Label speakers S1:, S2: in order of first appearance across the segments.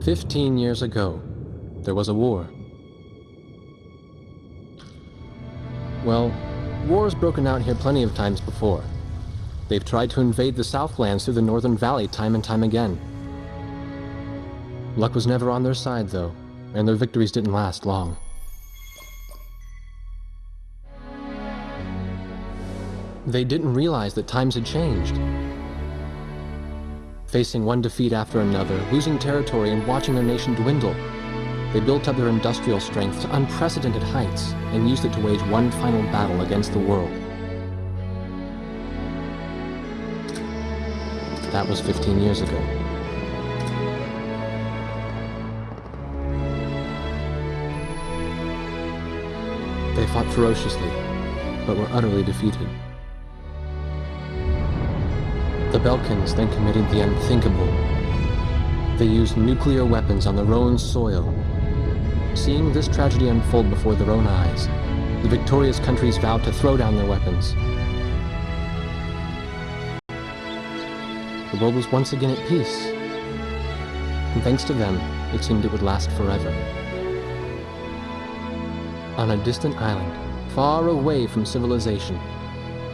S1: 15 years ago, there was a war. Well, war's broken out here plenty of times before. They've tried to invade the Southlands through the Northern Valley time and time again. Luck was never on their side, though, and their victories didn't last long. They didn't realize that times had changed. Facing one defeat after another, losing territory and watching their nation dwindle, they built up their industrial strength to unprecedented heights and used it to wage one final battle against the world. That was 15 years ago. They fought ferociously, but were utterly defeated. The Belkans then committed the unthinkable. They used nuclear weapons on their own soil. Seeing this tragedy unfold before their own eyes, the victorious countries vowed to throw down their weapons. The world was once again at peace, and thanks to them, it seemed it would last forever. On a distant island, far away from civilization,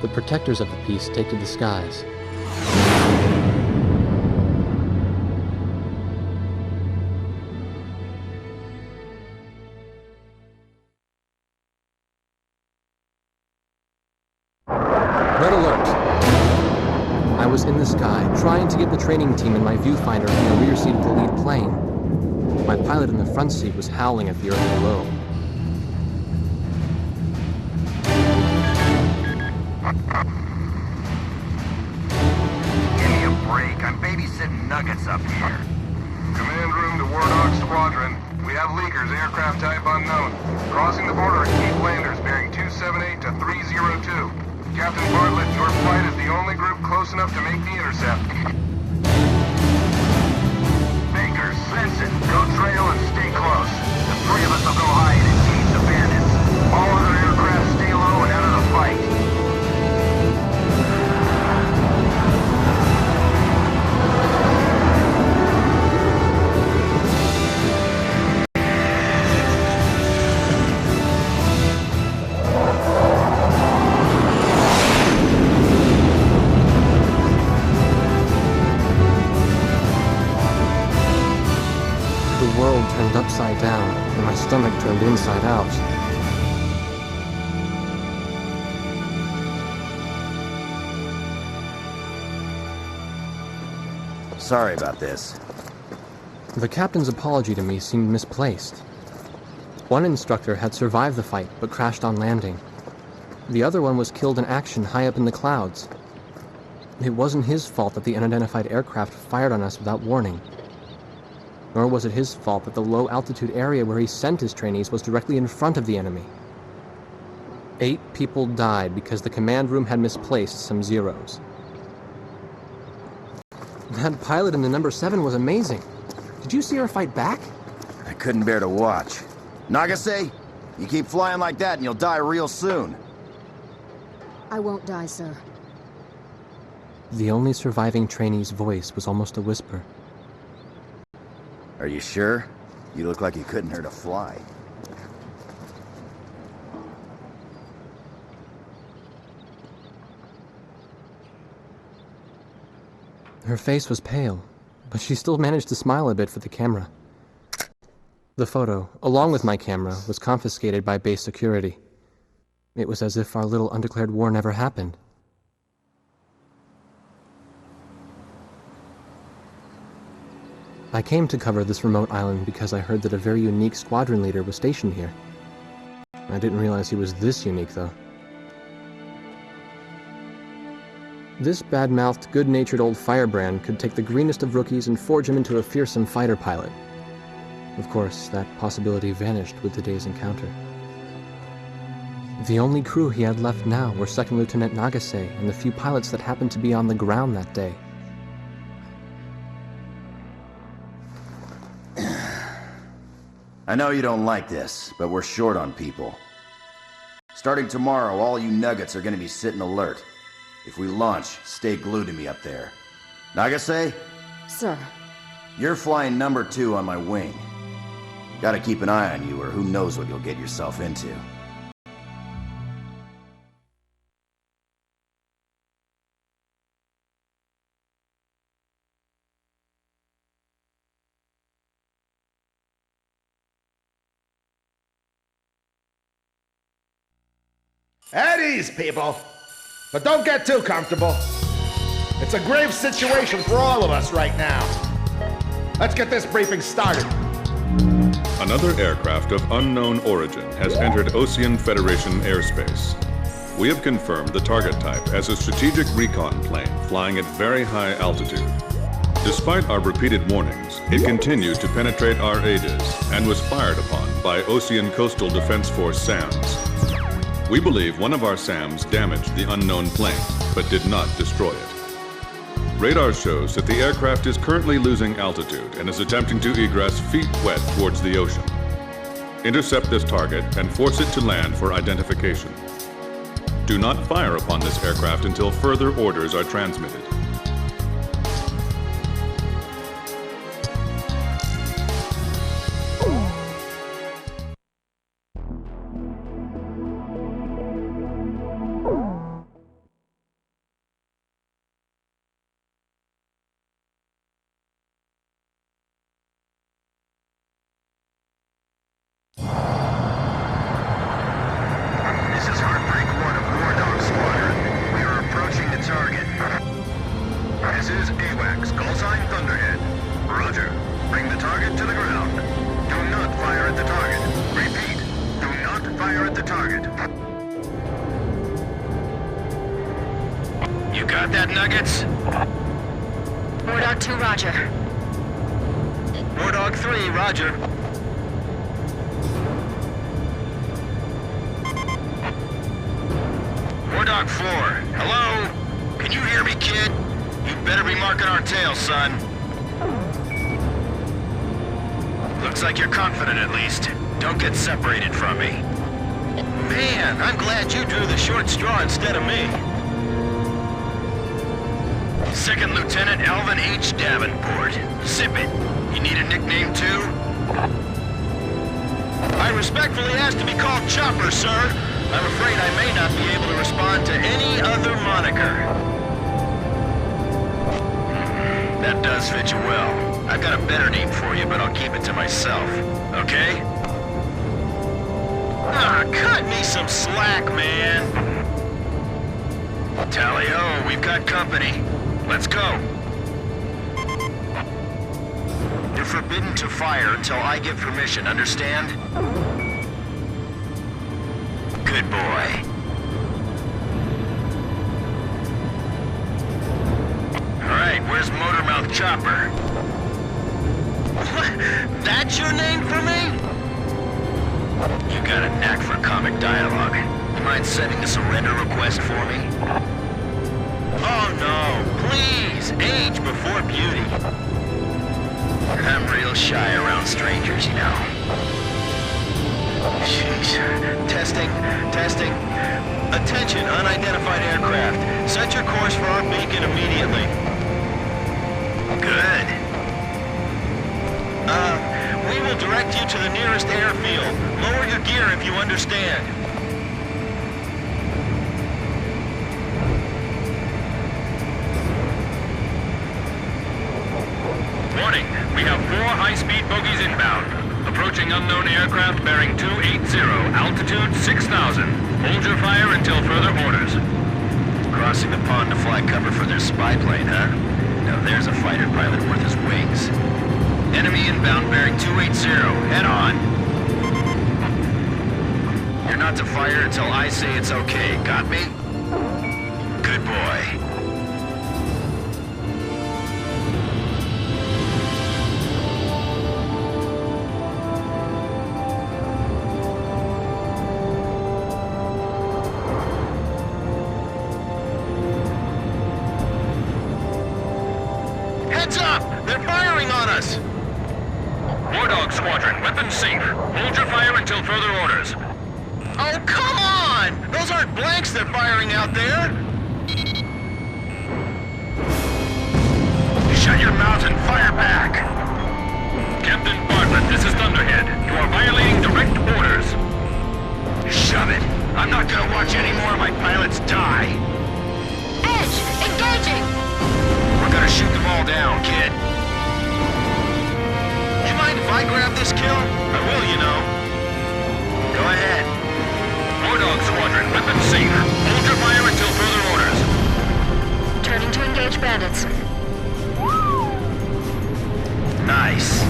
S1: the protectors of the peace take to the skies. Red alert! I was in the sky, trying to get the training team in my viewfinder from the rear seat of the lead plane. My pilot in the front seat was howling at the earth below.
S2: Give me a break. I'm babysitting nuggets up here.
S3: Command room to Wardog Squadron. We have leakers, aircraft type unknown. Crossing the border at Cape Landers, bearing 278 to 302. Captain Bartlett, your flight is the only group close enough to make the intercept.
S2: Baker, Svensson, go trail and stay close. The three of us will go high and engage the bandits. All other aircraft stay low and out of the fight.
S1: The world turned upside down, and my stomach turned inside out.
S2: Sorry about this.
S1: The captain's apology to me seemed misplaced. One instructor had survived the fight, but crashed on landing. The other one was killed in action high up in the clouds. It wasn't his fault that the unidentified aircraft fired on us without warning. Nor was it his fault that the low-altitude area where he sent his trainees was directly in front of the enemy. 8 people died because the command room had misplaced some zeros. That pilot in the number 7 was amazing. Did you see her fight back?
S2: I couldn't bear to watch. Nagase, you keep flying like that and you'll die real soon.
S4: I won't die, sir.
S1: The only surviving trainee's voice was almost a whisper.
S2: Are you sure? You look like you couldn't hurt a fly.
S1: Her face was pale, but she still managed to smile a bit for the camera. The photo, along with my camera, was confiscated by base security. It was as if our little undeclared war never happened. I came to cover this remote island because I heard that a very unique squadron leader was stationed here. I didn't realize he was this unique, though. This bad-mouthed, good-natured old firebrand could take the greenest of rookies and forge him into a fearsome fighter pilot. Of course, that possibility vanished with the day's encounter. The only crew he had left now were Second Lieutenant Nagase and the few pilots that happened to be on the ground that day.
S2: I know you don't like this, but we're short on people. Starting tomorrow, all you nuggets are gonna be sitting alert. If we launch, stay glued to me up there. Nagase?
S4: Sir.
S5: You're flying number 2 on my wing. Gotta keep an eye on you, or who knows what you'll get yourself into.
S6: At ease, people. But don't get too comfortable. It's a grave situation for all of us right now. Let's get this briefing started.
S7: Another aircraft of unknown origin has entered Ocean Federation airspace. We have confirmed the target type as a strategic recon plane flying at very high altitude. Despite our repeated warnings, it continued to penetrate our ADIS and was fired upon by Ocean Coastal Defense Force SAMs. We believe one of our SAMs damaged the unknown plane, but did not destroy it. Radar shows that the aircraft is currently losing altitude and is attempting to egress feet wet towards the ocean. Intercept this target and force it to land for identification. Do not fire upon this aircraft until further orders are transmitted.
S2: This is Heartbreak 1 of Wardog Squadron. We are approaching the target. This is AWACS, call sign Thunderhead. Roger. Bring the target to the ground. Do not fire at the target. Repeat, do not fire at the target. You got that, Nuggets?
S4: Wardog 2, roger.
S2: Wardog 3, roger. Wardog 4, hello? Can you hear me, kid? You better be marking our tail, son. Looks like you're confident, at least. Don't get separated from me. Man, I'm glad you drew the short straw instead of me. Second Lieutenant Alvin H. Davenport. Sip it. You need a nickname, too? I respectfully ask to be called Chopper, sir. I'm afraid I may not be able to respond to any other moniker. That does fit you well. I've got a better name for you, but I'll keep it to myself. Okay? Ah, cut me some slack, man. Tally-ho, we've got company. Let's go. You're forbidden to fire until I give permission, understand? Good boy. Alright, where's Motormouth Chopper? What? That's your name for me? You got a knack for comic dialogue. You mind sending a surrender request for me? Oh no, please, age before beauty. I'm real shy around strangers, you know. Jeez. Testing. Attention, unidentified aircraft. Set your course for our beacon immediately. Good. We will direct you to the nearest airfield. Lower your gear if you understand.
S3: Warning, we have 4 high-speed bogies inbound. Approaching unknown aircraft bearing 280, altitude 6,000. Hold your fire until further orders.
S2: Crossing the pond to fly cover for their spy plane, huh? Now there's a fighter pilot worth his wings. Enemy inbound bearing 280, head on. You're not to fire until I say it's okay, got me? Good boy. Heads up! They're firing on us!
S3: Wardog Squadron, weapons safe. Hold your fire until further orders.
S2: Oh, come on! Those aren't blanks they're firing out there!
S3: Shut your mouth and fire back!
S2: This is Thunderhead. You are violating direct orders. Shove it. I'm not gonna watch any more of my pilots die.
S4: Edge, engaging!
S2: We're gonna shoot them all down, kid. You mind if I grab this kill? I will, you know. Go ahead. Wardog Squadron, weapons safe. Hold your fire until further orders.
S4: Turning to engage bandits.
S2: Nice.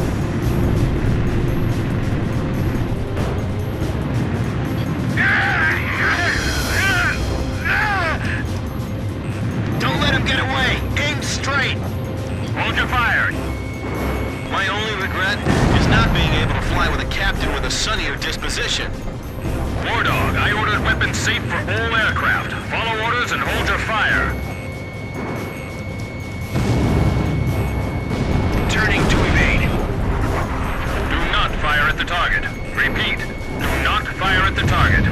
S2: Don't let him get away. Aim straight. Hold your fire. My only regret is not being able to fly with a captain with a sunnier disposition. Wardog, I ordered weapons safe for all aircraft. Follow orders and hold your fire. Turning to evade. Do not fire at the target. Repeat, do not fire at the target.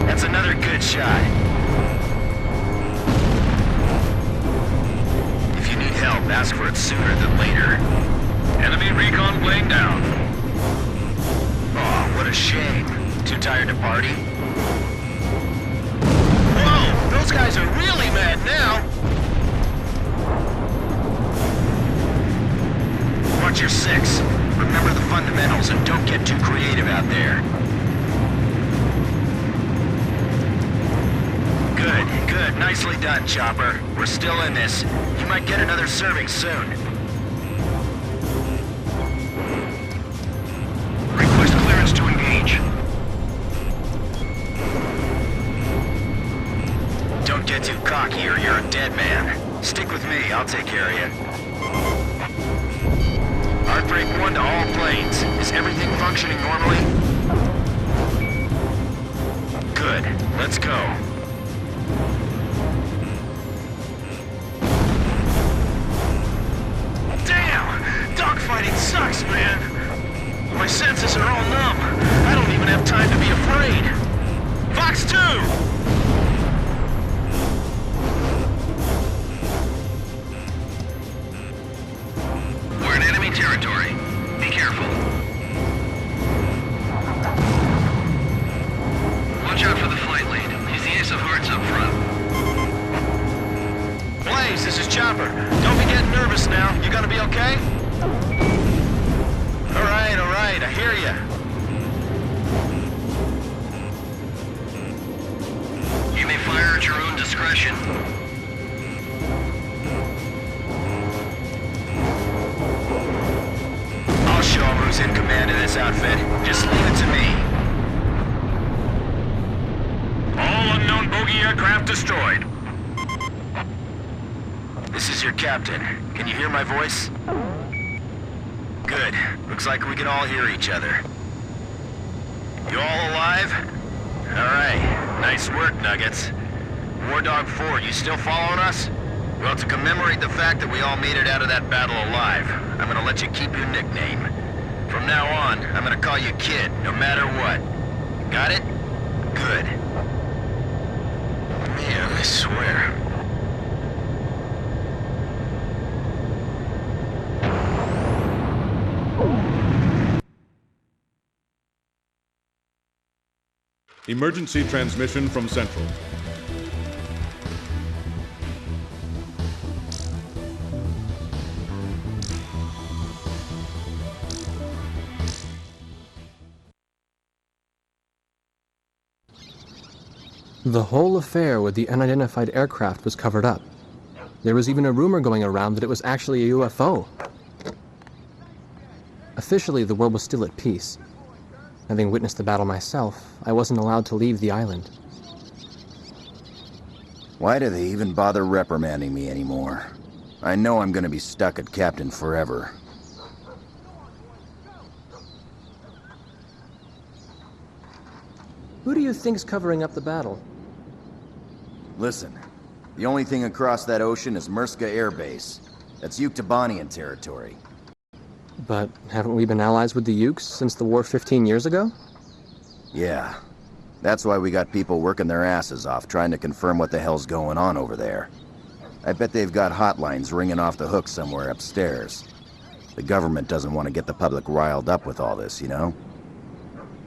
S2: That's another good shot. If you need help, ask for it sooner than later. Enemy recon plane down. Oh, what a shame. Too tired to party? Whoa! Those guys are really mad now! Watch your six. Remember the fundamentals and don't get too creative out there. Good, good. Nicely done, Chopper. We're still in this. You might get another serving soon. Request clearance to engage. Don't get too cocky or you're a dead man. Stick with me, I'll take care of you. Heartbreak 1 to all planes. Is everything functioning normally? Good. Let's go. Damn! Dogfighting sucks, man! My senses are all numb. I don't even have time to be afraid. Fox 2! Territory. Be careful. Watch out for the flight lead. He's the ace of hearts up front. Blaze, this is Chopper. Don't be getting nervous now. You gonna be okay? All right, I hear ya. You may fire at your own discretion. I'll show him who's in command of this outfit. Just leave it to me. All unknown bogey aircraft destroyed. This is your captain. Can you hear my voice? Good. Looks like we can all hear each other. You all alive? Alright. Nice work, Nuggets. Wardog 4, you still following us? Well, to commemorate the fact that we all made it out of that battle alive, I'm gonna let you keep your nickname. From now on, I'm gonna call you Kid, no matter what. Got it? Good. Man, I swear.
S7: Emergency transmission from Central.
S1: The whole affair with the unidentified aircraft was covered up. There was even a rumor going around that it was actually a UFO. Officially, the world was still at peace. Having witnessed the battle myself, I wasn't allowed to leave the island.
S5: Why do they even bother reprimanding me anymore? I know I'm gonna be stuck at Captain forever.
S1: Who do you think's covering up the battle?
S5: Listen, the only thing across that ocean is Murska Air Base. That's Yuktobanian territory.
S1: But haven't we been allies with the Ukes since the war 15 years ago?
S5: Yeah. That's why we got people working their asses off trying to confirm what the hell's going on over there. I bet they've got hotlines ringing off the hook somewhere upstairs. The government doesn't want to get the public riled up with all this, you know?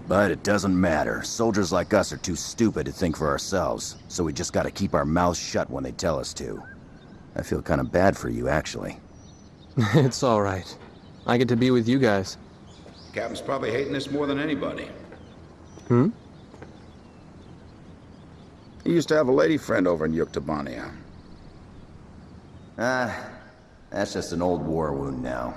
S5: But it doesn't matter. Soldiers like us are too stupid to think for ourselves, so we just gotta keep our mouths shut when they tell us to. I feel kind of bad for you, actually.
S1: It's all right. I get to be with you guys.
S8: Captain's probably hating this more than anybody.
S1: Hmm?
S9: He used to have a lady friend over in Yuktobania.
S5: That's just an old war wound now.